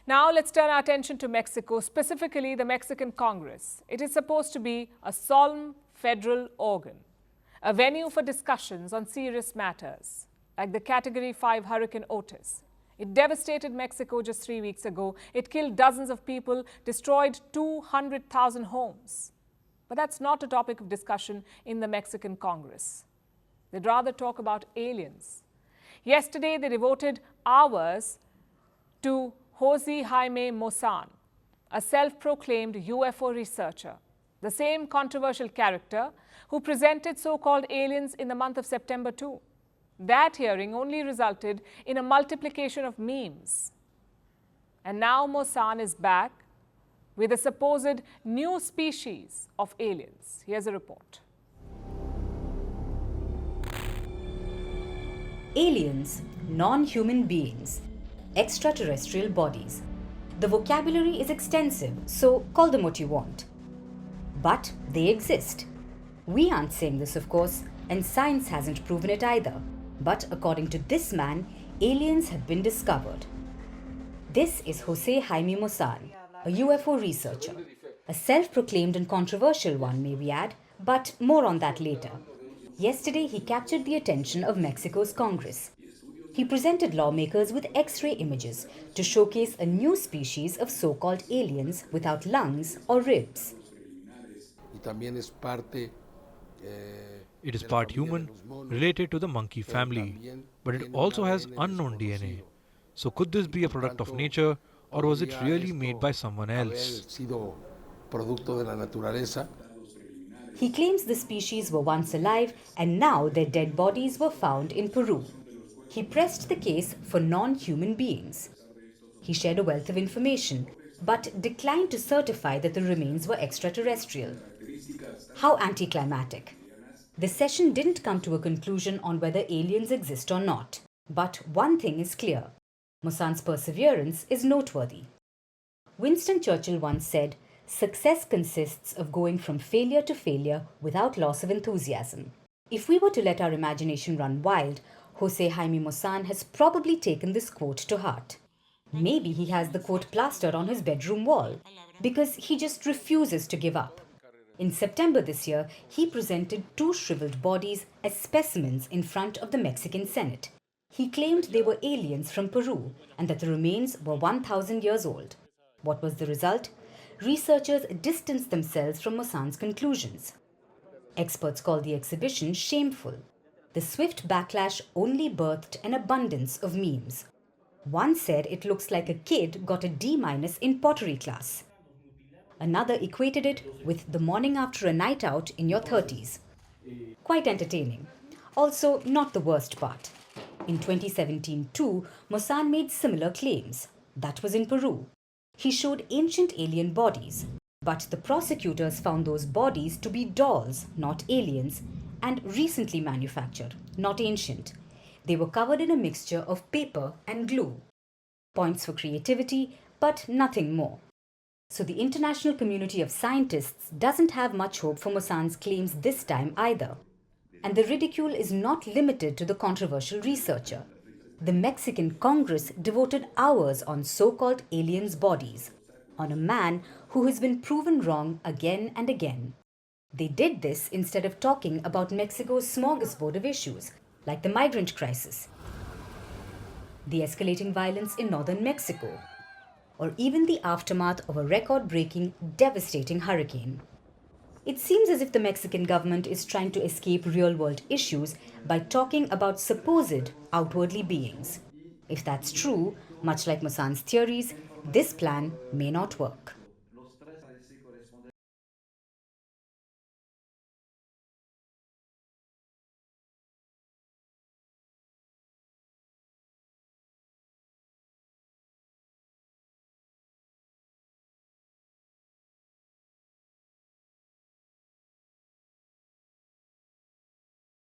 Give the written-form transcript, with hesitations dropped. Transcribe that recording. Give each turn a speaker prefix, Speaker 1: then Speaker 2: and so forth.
Speaker 1: Now let's turn our attention to Mexico, specifically the Mexican Congress. It is supposed to be a solemn federal organ, a venue for discussions on serious matters, like the Category 5 Hurricane Otis. It devastated Mexico just 3 weeks ago. It killed dozens of people, destroyed 200,000 homes. But that's not a topic of discussion in the Mexican Congress. They'd rather talk about aliens. Yesterday, they devoted hours to Jose Jaime Maussan, a self-proclaimed UFO researcher, the same controversial character who presented so-called aliens in the month of September too. That hearing only resulted in a multiplication of memes. And now Maussan is back with a supposed new species of aliens. Here's a report.
Speaker 2: Aliens, non-human beings, extraterrestrial bodies. The vocabulary is extensive, so call them what you want. But they exist. We aren't saying this, of course, and science hasn't proven it either. But according to this man, aliens have been discovered. This is Jose Jaime Maussan, a UFO researcher. A self-proclaimed and controversial one, may we add, but more on that later. Yesterday, he captured the attention of Mexico's Congress. He presented lawmakers with X-ray images to showcase a new species of so-called aliens without lungs or ribs.
Speaker 3: It is part human, related to the monkey family, but it also has unknown DNA. So could this be a product of nature, or was it really made by someone else?
Speaker 2: He claims the species were once alive and now their dead bodies were found in Peru. He pressed the case for non-human beings. He shared a wealth of information, but declined to certify that the remains were extraterrestrial. How anticlimactic. The session didn't come to a conclusion on whether aliens exist or not. But one thing is clear. Maussan's perseverance is noteworthy. Winston Churchill once said, "Success consists of going from failure to failure without loss of enthusiasm." If we were to let our imagination run wild, Jose Jaime Maussan has probably taken this quote to heart. Maybe he has the quote plastered on his bedroom wall, because he just refuses to give up. In September this year, he presented 2 shriveled bodies as specimens in front of the Mexican Senate. He claimed they were aliens from Peru and that the remains were 1,000 years old. What was the result? Researchers distanced themselves from Maussan's conclusions. Experts call the exhibition shameful. The swift backlash only birthed an abundance of memes. One said it looks like a kid got a D- in pottery class. Another equated it with the morning after a night out in your 30s. Quite entertaining. Also, not the worst part. In 2017 too, Maussan made similar claims. That was in Peru. He showed ancient alien bodies, but the prosecutors found those bodies to be dolls, not aliens, and recently manufactured, not ancient. They were covered in a mixture of paper and glue. Points for creativity, but nothing more. So the international community of scientists doesn't have much hope for Maussan's claims this time either. And the ridicule is not limited to the controversial researcher. The Mexican Congress devoted hours on so-called aliens' bodies, on a man who has been proven wrong again and again. They did this instead of talking about Mexico's smorgasbord of issues, like the migrant crisis, the escalating violence in northern Mexico, or even the aftermath of a record-breaking, devastating hurricane. It seems as if the Mexican government is trying to escape real-world issues by talking about supposed outwardly beings. If that's true, much like Maussan's theories, this plan may not work.